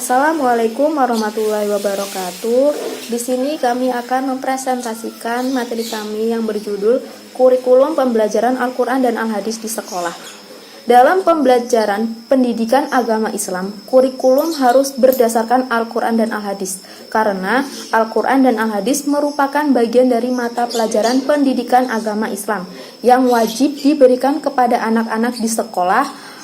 Assalamualaikum warahmatullahi wabarakatuh. Di sini kami akan mempresentasikan materi kami yang berjudul Kurikulum Pembelajaran Al-Quran dan Al-Hadis di Sekolah. Dalam pembelajaran pendidikan agama Islam, kurikulum harus berdasarkan Al-Quran dan Al-Hadis, karena Al-Quran dan Al-Hadis merupakan bagian dari mata pelajaran pendidikan agama Islam yang wajib diberikan kepada anak-anak di sekolah,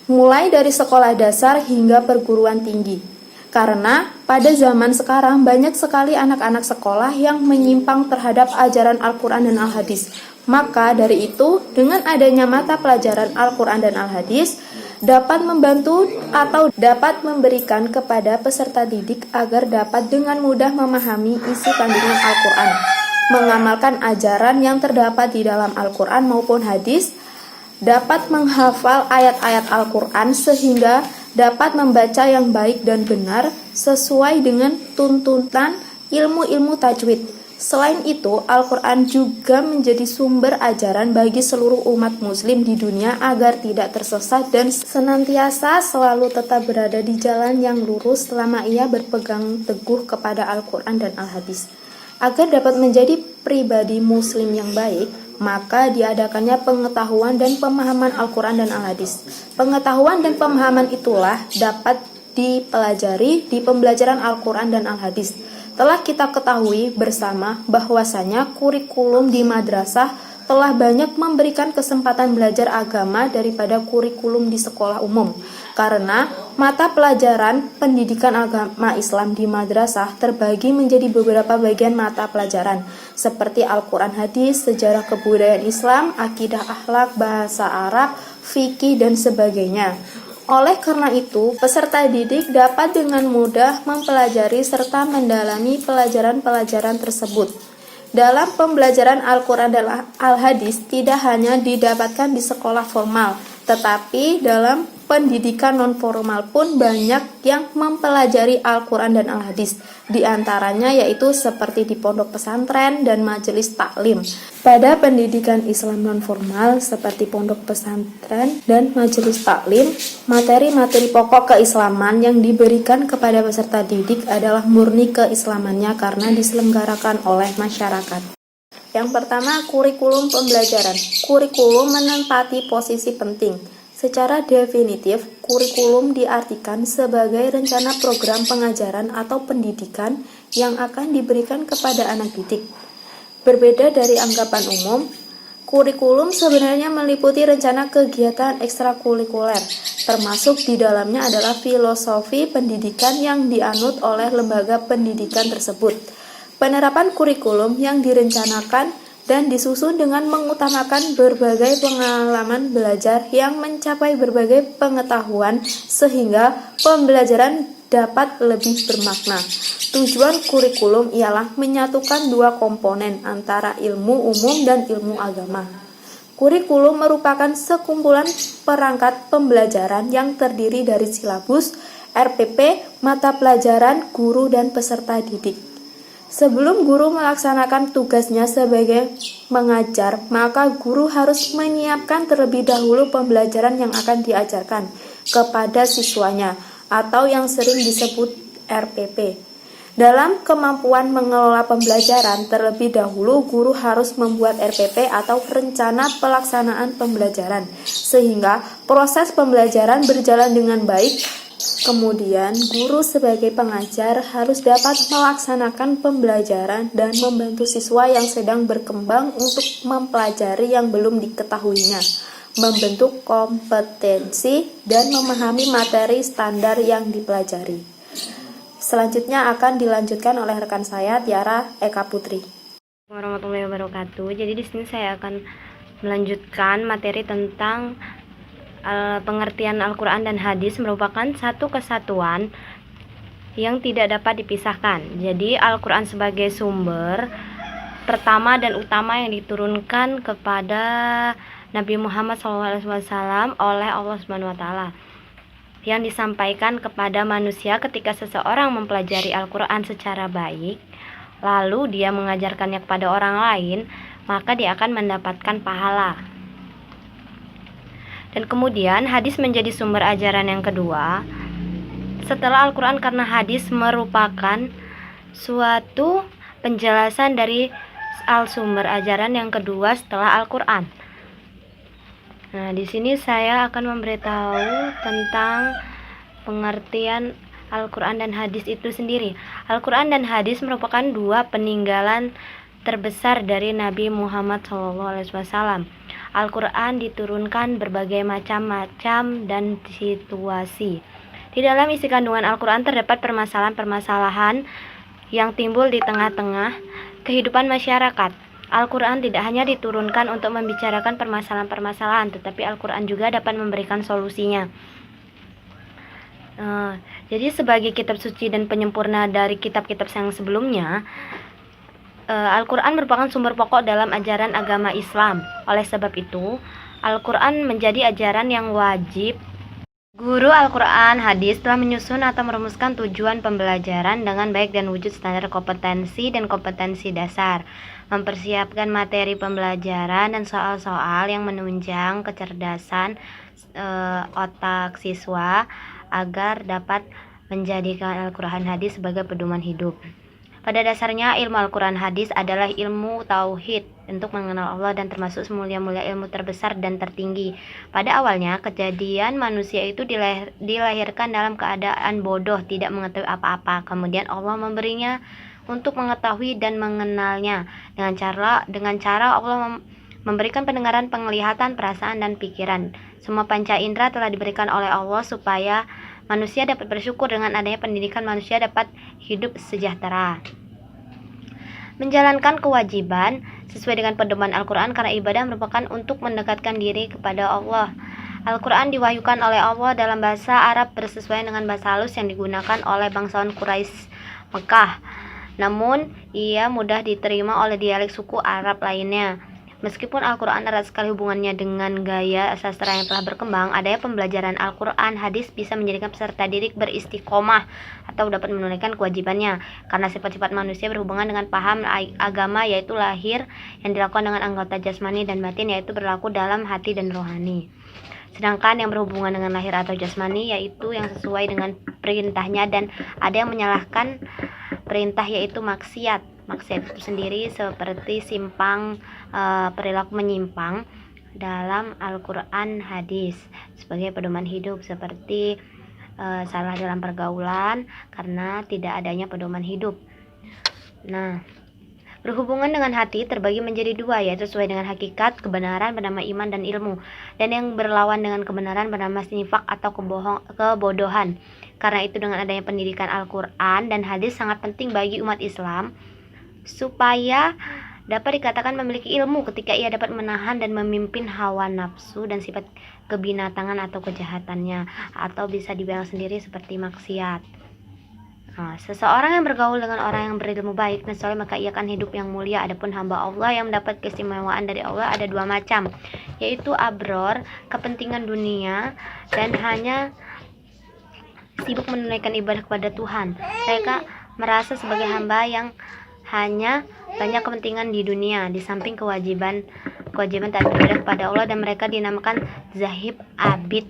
mulai dari sekolah dasar hingga perguruan tinggi. Karena pada zaman sekarang banyak sekali anak-anak sekolah yang menyimpang terhadap ajaran Al-Quran dan Al-Hadis. Maka dari itu, dengan adanya mata pelajaran Al-Quran dan Al-Hadis dapat membantu atau dapat memberikan kepada peserta didik agar dapat dengan mudah memahami isi kandungan Al-Quran, mengamalkan ajaran yang terdapat di dalam Al-Quran maupun hadis, dapat menghafal ayat-ayat Al-Quran sehingga dapat membaca yang baik dan benar sesuai dengan tuntutan ilmu-ilmu tajwid. Selain itu, Al-Quran juga menjadi sumber ajaran bagi seluruh umat muslim di dunia agar tidak tersesat dan senantiasa selalu tetap berada di jalan yang lurus selama ia berpegang teguh kepada Al-Quran dan Al-Hadis. Agar dapat menjadi pribadi muslim yang baik, maka diadakannya pengetahuan dan pemahaman Al-Quran dan Al-Hadis. Pengetahuan dan pemahaman itulah dapat dipelajari di pembelajaran Al-Quran dan Al-Hadis. Telah kita ketahui bersama bahwasanya kurikulum di madrasah telah banyak memberikan kesempatan belajar agama daripada kurikulum di sekolah umum. Karena mata pelajaran pendidikan agama Islam di madrasah terbagi menjadi beberapa bagian mata pelajaran seperti Al-Quran, hadis, sejarah kebudayaan Islam, akidah akhlak, bahasa Arab, fikih, dan sebagainya. Oleh karena itu, peserta didik dapat dengan mudah mempelajari serta mendalami pelajaran-pelajaran tersebut. Dalam pembelajaran Al-Quran dan Al-Hadis tidak hanya didapatkan di sekolah formal, tetapi dalam pendidikan non-formal pun banyak yang mempelajari Al-Quran dan Al-Hadis. Di antaranya yaitu seperti di pondok pesantren dan majelis taklim. Pada pendidikan Islam non-formal seperti pondok pesantren dan majelis taklim, materi-materi pokok keislaman yang diberikan kepada peserta didik adalah murni keislamannya karena diselenggarakan oleh masyarakat. Yang pertama, kurikulum pembelajaran. Kurikulum menempati posisi penting. Secara definitif, kurikulum diartikan sebagai rencana program pengajaran atau pendidikan yang akan diberikan kepada anak didik. Berbeda dari anggapan umum, kurikulum sebenarnya meliputi rencana kegiatan ekstrakurikuler, termasuk di dalamnya adalah filosofi pendidikan yang dianut oleh lembaga pendidikan tersebut. Penerapan kurikulum yang direncanakan dan disusun dengan mengutamakan berbagai pengalaman belajar yang mencapai berbagai pengetahuan sehingga pembelajaran dapat lebih bermakna. Tujuan kurikulum ialah menyatukan dua komponen antara ilmu umum dan ilmu agama. Kurikulum merupakan sekumpulan perangkat pembelajaran yang terdiri dari silabus, RPP, mata pelajaran, guru, dan peserta didik. Sebelum guru melaksanakan tugasnya sebagai mengajar, maka guru harus menyiapkan terlebih dahulu pembelajaran yang akan diajarkan kepada siswanya atau yang sering disebut RPP. Dalam kemampuan mengelola pembelajaran, terlebih dahulu guru harus membuat RPP atau rencana pelaksanaan pembelajaran sehingga proses pembelajaran berjalan dengan baik. Kemudian, guru sebagai pengajar harus dapat melaksanakan pembelajaran dan membantu siswa yang sedang berkembang untuk mempelajari yang belum diketahuinya, membentuk kompetensi, dan memahami materi standar yang dipelajari. Selanjutnya akan dilanjutkan oleh rekan saya, Tiara Eka Putri. Warahmatullahi wabarakatuh. Jadi di sini saya akan melanjutkan materi tentang pengertian Al-Quran dan Hadis merupakan satu kesatuan yang tidak dapat dipisahkan. Jadi Al-Quran sebagai sumber pertama dan utama yang diturunkan kepada Nabi Muhammad SAW oleh Allah Subhanahu Wa Taala, yang disampaikan kepada manusia ketika seseorang mempelajari Al-Quran secara baik, lalu dia mengajarkannya kepada orang lain, maka dia akan mendapatkan pahala. Dan kemudian hadis menjadi sumber ajaran yang kedua, setelah Al-Quran karena hadis merupakan suatu penjelasan dari sumber ajaran yang kedua setelah Al-Quran. Nah, di sini saya akan memberitahu tentang pengertian Al-Quran dan hadis itu sendiri. Al-Quran dan hadis merupakan dua peninggalan terbesar dari Nabi Muhammad SAW. Al-Quran diturunkan berbagai macam-macam dan situasi. Di dalam isi kandungan Al-Quran terdapat permasalahan-permasalahan yang timbul di tengah-tengah kehidupan masyarakat. Al-Quran tidak hanya diturunkan untuk membicarakan permasalahan-permasalahan, tetapi Al-Quran juga dapat memberikan solusinya. Jadi sebagai kitab suci dan penyempurna dari kitab-kitab yang sebelumnya, Al-Quran merupakan sumber pokok dalam ajaran agama Islam. Oleh sebab itu, Al-Quran menjadi ajaran yang wajib. Guru Al-Quran hadis telah menyusun atau merumuskan tujuan pembelajaran dengan baik dan wujud standar kompetensi dan kompetensi dasar, mempersiapkan materi pembelajaran dan soal-soal yang menunjang kecerdasan otak siswa agar dapat menjadikan Al-Quran hadis sebagai pedoman hidup. Pada dasarnya, ilmu Al-Quran hadis adalah ilmu tauhid untuk mengenal Allah dan termasuk semulia-mulia ilmu terbesar dan tertinggi. Pada awalnya, kejadian manusia itu dilahirkan dalam keadaan bodoh, tidak mengetahui apa-apa. Kemudian Allah memberinya untuk mengetahui dan mengenalnya. Dengan cara Allah memberikan pendengaran, penglihatan, perasaan, dan pikiran. Semua panca indera telah diberikan oleh Allah supaya manusia dapat bersyukur. Dengan adanya pendidikan, manusia dapat hidup sejahtera, menjalankan kewajiban sesuai dengan pedoman Al-Quran, karena ibadah merupakan untuk mendekatkan diri kepada Allah. Al-Quran diwahyukan oleh Allah dalam bahasa Arab bersesuaian dengan bahasa halus yang digunakan oleh bangsawan Quraisy Mekah. Namun, ia mudah diterima oleh dialek suku Arab lainnya. Meskipun Al-Quran erat sekali hubungannya dengan gaya sastra yang telah berkembang, adanya pembelajaran Al-Quran hadis bisa menjadikan peserta didik beristiqomah atau dapat menunaikan kewajibannya, karena sifat-sifat manusia berhubungan dengan paham agama, yaitu lahir yang dilakukan dengan anggota jasmani, dan batin yaitu berlaku dalam hati dan rohani. Sedangkan yang berhubungan dengan lahir atau jasmani yaitu yang sesuai dengan perintahnya, dan ada yang menyalahkan perintah yaitu maksiat. Maksiat itu sendiri seperti perilaku menyimpang dalam Al-Quran hadis sebagai pedoman hidup, seperti salah dalam pergaulan karena tidak adanya pedoman hidup. Nah, berhubungan dengan hati terbagi menjadi dua, yaitu sesuai dengan hakikat kebenaran bernama iman dan ilmu, dan yang berlawan dengan kebenaran bernama nifaq atau kebodohan. Karena itu dengan adanya pendidikan Al-Quran dan hadis sangat penting bagi umat Islam supaya dapat dikatakan memiliki ilmu ketika ia dapat menahan dan memimpin hawa nafsu dan sifat kebinatangan atau kejahatannya, atau bisa dibilang sendiri seperti maksiat. Seseorang yang bergaul dengan orang yang berilmu baik dan soleh, maka ia akan hidup yang mulia. Adapun hamba Allah yang mendapat keistimewaan dari Allah ada dua macam, yaitu abror, kepentingan dunia, dan hanya sibuk menunaikan ibadah kepada Tuhan. Mereka merasa sebagai hamba yang hanya banyak kepentingan di dunia di samping kewajiban taat beribadah kepada Allah, dan mereka dinamakan zahib abid.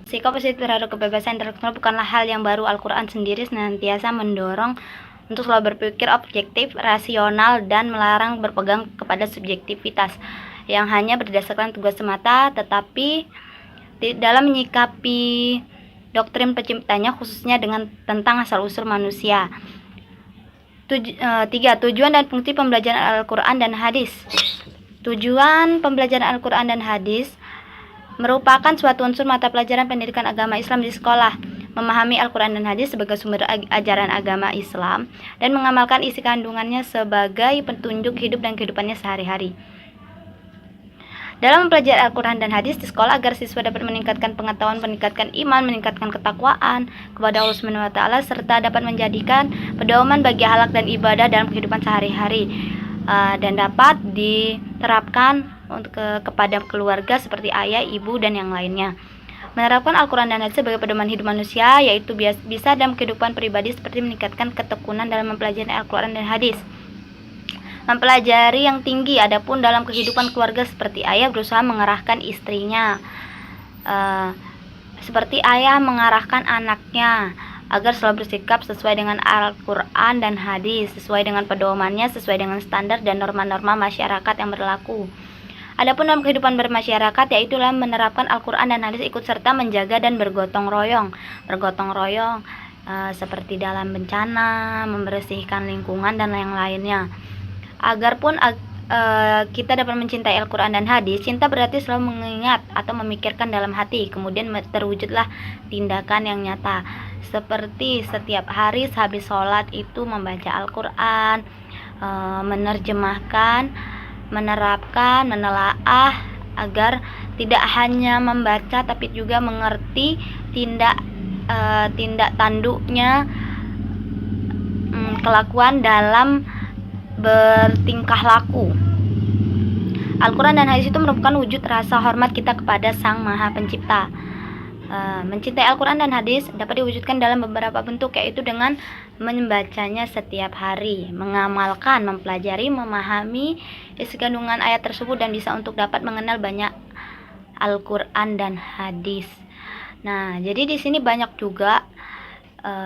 Sikap positif terhadap kebebasan intelektual bukanlah hal yang baru. Al-Quran sendiri senantiasa mendorong untuk selalu berpikir objektif, rasional, dan melarang berpegang kepada subjektivitas yang hanya berdasarkan tugas semata, tetapi dalam menyikapi doktrin penciptanya, khususnya tentang asal-usul manusia. 3. Tujuan dan fungsi pembelajaran Al-Quran dan hadis. Tujuan pembelajaran Al-Quran dan hadis merupakan suatu unsur mata pelajaran pendidikan agama Islam di sekolah, memahami Al-Quran dan hadis sebagai sumber ajaran agama Islam, dan mengamalkan isi kandungannya sebagai petunjuk hidup dan kehidupannya sehari-hari. Dalam mempelajari Al-Quran dan hadis di sekolah agar siswa dapat meningkatkan pengetahuan, meningkatkan iman, meningkatkan ketakwaan kepada Allah Subhanahu wa taala, serta dapat menjadikan pedoman bagi akhlak dan ibadah dalam kehidupan sehari-hari, dan dapat diterapkan kepada keluarga seperti ayah, ibu, dan yang lainnya. Menerapkan Al-Quran dan hadis sebagai pedoman hidup manusia yaitu bisa dalam kehidupan pribadi seperti meningkatkan ketekunan dalam mempelajari Al-Quran dan hadis, mempelajari yang tinggi. Adapun dalam kehidupan keluarga seperti ayah berusaha mengerahkan istrinya seperti ayah mengarahkan anaknya agar selalu bersikap sesuai dengan Al-Quran dan hadis, sesuai dengan pedomannya, sesuai dengan standar dan norma-norma masyarakat yang berlaku. Adapun dalam kehidupan bermasyarakat, yaitu menerapkan Al-Quran dan hadis ikut serta menjaga dan bergotong royong seperti dalam bencana, membersihkan lingkungan dan yang lainnya. Agar pun kita dapat mencintai Al-Quran dan hadis, cinta berarti selalu mengingat atau memikirkan dalam hati, kemudian terwujudlah tindakan yang nyata. Seperti setiap hari sehabis sholat itu membaca Al-Quran, menerjemahkan, menerapkan, menelaah, agar tidak hanya membaca tapi juga mengerti tindak tanduknya, kelakuan dalam bertingkah laku. Al-Quran dan hadis itu merupakan wujud rasa hormat kita kepada Sang Maha Pencipta. Mencintai Al-Quran dan hadis dapat diwujudkan dalam beberapa bentuk, yaitu dengan membacanya setiap hari, mengamalkan, mempelajari, memahami isi kandungan ayat tersebut, dan bisa untuk dapat mengenal banyak Al-Quran dan hadis. Nah, jadi di sini banyak juga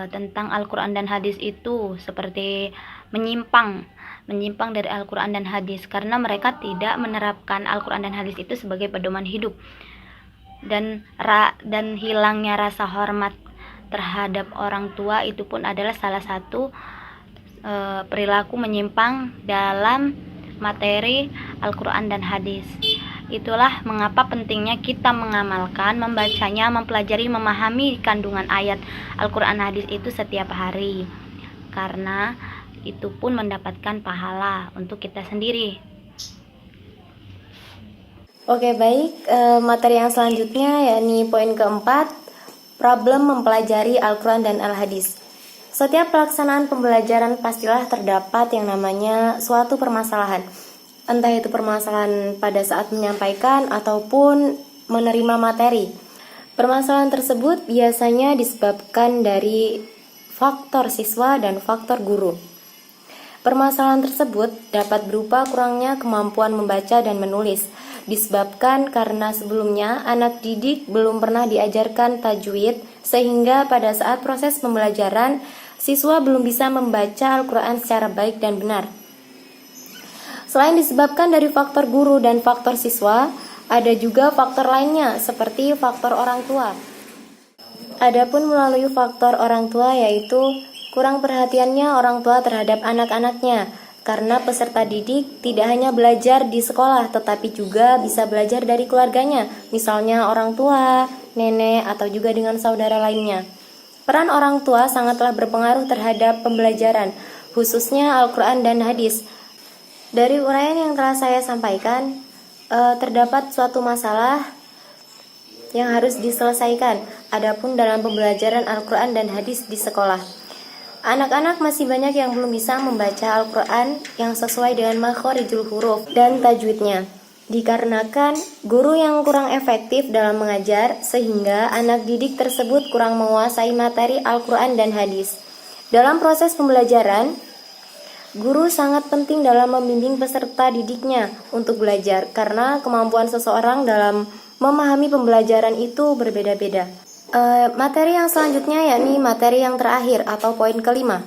tentang Al-Quran dan hadis itu, seperti menyimpang dari Al-Quran dan hadis karena mereka tidak menerapkan Al-Quran dan hadis itu sebagai pedoman hidup. Dan hilangnya rasa hormat terhadap orang tua itu pun adalah salah satu perilaku menyimpang dalam materi Al-Quran dan hadis. Itulah mengapa pentingnya kita mengamalkan, membacanya, mempelajari, memahami kandungan ayat Al-Quran hadis itu setiap hari, karena itu pun mendapatkan pahala untuk kita sendiri. Oke, baik. Materi yang selanjutnya yakni poin keempat, problem mempelajari Al-Quran dan Al-Hadis. Setiap pelaksanaan pembelajaran pastilah terdapat yang namanya suatu permasalahan. Entah itu permasalahan pada saat menyampaikan ataupun menerima materi. Permasalahan tersebut biasanya disebabkan dari faktor siswa dan faktor guru. Permasalahan tersebut dapat berupa kurangnya kemampuan membaca dan menulis, disebabkan karena sebelumnya anak didik belum pernah diajarkan tajwid, sehingga pada saat proses pembelajaran, siswa belum bisa membaca Al-Quran secara baik dan benar. Selain disebabkan dari faktor guru dan faktor siswa, ada juga faktor lainnya seperti faktor orang tua. Adapun melalui faktor orang tua, yaitu kurang perhatiannya orang tua terhadap anak-anaknya, karena peserta didik tidak hanya belajar di sekolah tetapi juga bisa belajar dari keluarganya, misalnya orang tua, nenek, atau juga dengan saudara lainnya. Peran orang tua sangatlah berpengaruh terhadap pembelajaran, khususnya Al-Quran dan hadis. Dari uraian yang telah saya sampaikan, terdapat suatu masalah yang harus diselesaikan. Adapun dalam pembelajaran Al-Quran dan hadis di sekolah, anak-anak masih banyak yang belum bisa membaca Al-Quran yang sesuai dengan makhorijul huruf dan tajwidnya, dikarenakan guru yang kurang efektif dalam mengajar, sehingga anak didik tersebut kurang menguasai materi Al-Quran dan hadis. Dalam proses pembelajaran, guru sangat penting dalam membimbing peserta didiknya untuk belajar, karena kemampuan seseorang dalam memahami pembelajaran itu berbeda-beda. Materi yang selanjutnya yakni materi yang terakhir atau poin kelima.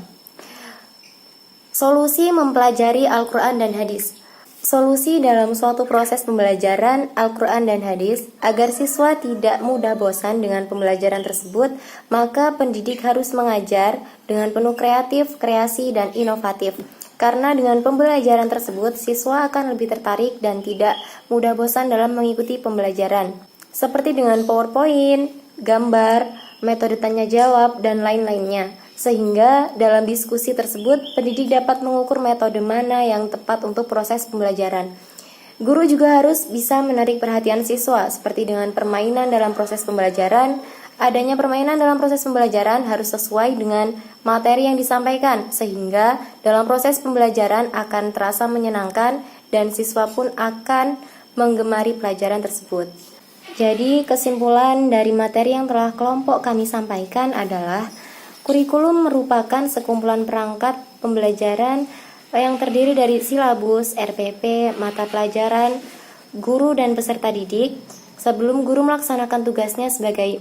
Solusi mempelajari Al-Quran dan hadis. Solusi dalam suatu proses pembelajaran Al-Quran dan hadis agar siswa tidak mudah bosan dengan pembelajaran tersebut, maka pendidik harus mengajar dengan penuh kreatif, kreasi, dan inovatif. Karena dengan pembelajaran tersebut, siswa akan lebih tertarik dan tidak mudah bosan dalam mengikuti pembelajaran. Seperti dengan PowerPoint, gambar, metode tanya jawab, dan lain-lainnya. Sehingga dalam diskusi tersebut, pendidik dapat mengukur metode mana yang tepat untuk proses pembelajaran. Guru juga harus bisa menarik perhatian siswa, seperti dengan permainan dalam proses pembelajaran. Adanya permainan dalam proses pembelajaran harus sesuai dengan materi yang disampaikan, sehingga dalam proses pembelajaran akan terasa menyenangkan dan siswa pun akan menggemari pelajaran tersebut. Jadi kesimpulan dari materi yang telah kelompok kami sampaikan adalah kurikulum merupakan sekumpulan perangkat pembelajaran yang terdiri dari silabus, RPP, mata pelajaran, guru dan peserta didik sebelum guru melaksanakan tugasnya sebagai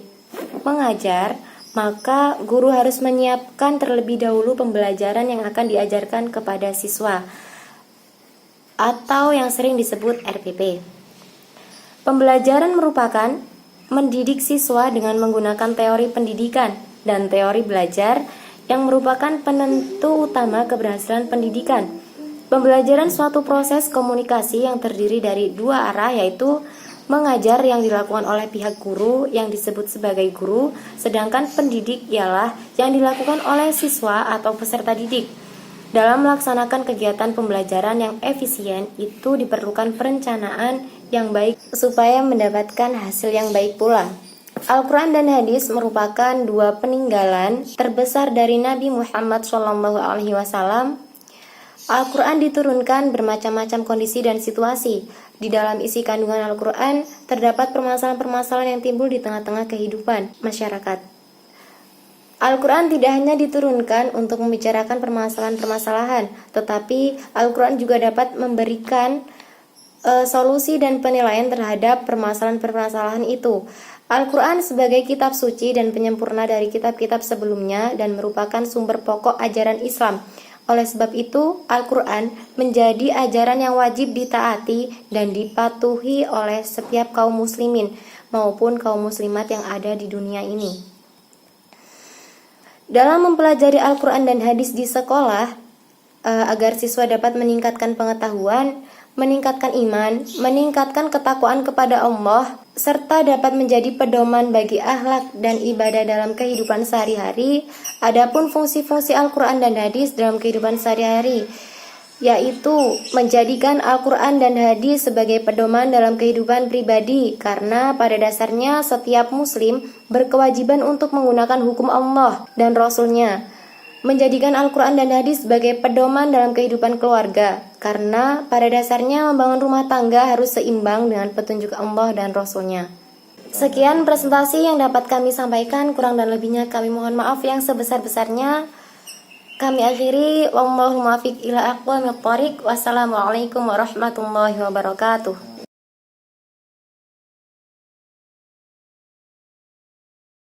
mengajar, maka guru harus menyiapkan terlebih dahulu pembelajaran yang akan diajarkan kepada siswa atau yang sering disebut RPP. Pembelajaran merupakan mendidik siswa dengan menggunakan teori pendidikan dan teori belajar yang merupakan penentu utama keberhasilan pendidikan. Pembelajaran suatu proses komunikasi yang terdiri dari dua arah, yaitu mengajar yang dilakukan oleh pihak guru yang disebut sebagai guru, sedangkan pendidik ialah yang dilakukan oleh siswa atau peserta didik. Dalam melaksanakan kegiatan pembelajaran yang efisien, itu diperlukan perencanaan yang baik supaya mendapatkan hasil yang baik pula. Al-Quran dan hadis merupakan dua peninggalan terbesar dari Nabi Muhammad SAW. Al-Quran diturunkan bermacam-macam kondisi dan situasi. Di dalam isi kandungan Al-Quran terdapat permasalahan-permasalahan yang timbul di tengah-tengah kehidupan masyarakat. Al-Quran tidak hanya diturunkan untuk membicarakan permasalahan-permasalahan, tetapi Al-Quran juga dapat memberikan solusi dan penilaian terhadap permasalahan-permasalahan itu. Al-Quran sebagai kitab suci dan penyempurna dari kitab-kitab sebelumnya dan merupakan sumber pokok ajaran Islam. Oleh sebab itu, Al-Quran menjadi ajaran yang wajib ditaati dan dipatuhi oleh setiap kaum muslimin maupun kaum muslimat yang ada di dunia ini. Dalam mempelajari Al-Quran dan hadis di sekolah, agar siswa dapat meningkatkan pengetahuan, meningkatkan iman, meningkatkan ketakwaan kepada Allah, serta dapat menjadi pedoman bagi akhlak dan ibadah dalam kehidupan sehari-hari. Adapun fungsi-fungsi Al-Quran dan hadis dalam kehidupan sehari-hari, yaitu menjadikan Al-Quran dan hadis sebagai pedoman dalam kehidupan pribadi, karena pada dasarnya setiap muslim berkewajiban untuk menggunakan hukum Allah dan Rasul-Nya. Menjadikan Al-Quran dan hadis sebagai pedoman dalam kehidupan keluarga, karena pada dasarnya membangun rumah tangga harus seimbang dengan petunjuk Allah dan Rasul-Nya. Sekian presentasi yang dapat kami sampaikan, kurang dan lebihnya kami mohon maaf yang sebesar-besarnya. Kami akhiri, wallahu muwaffiq ila aqwamit thoriq. Wassalamualaikum warahmatullahi wabarakatuh.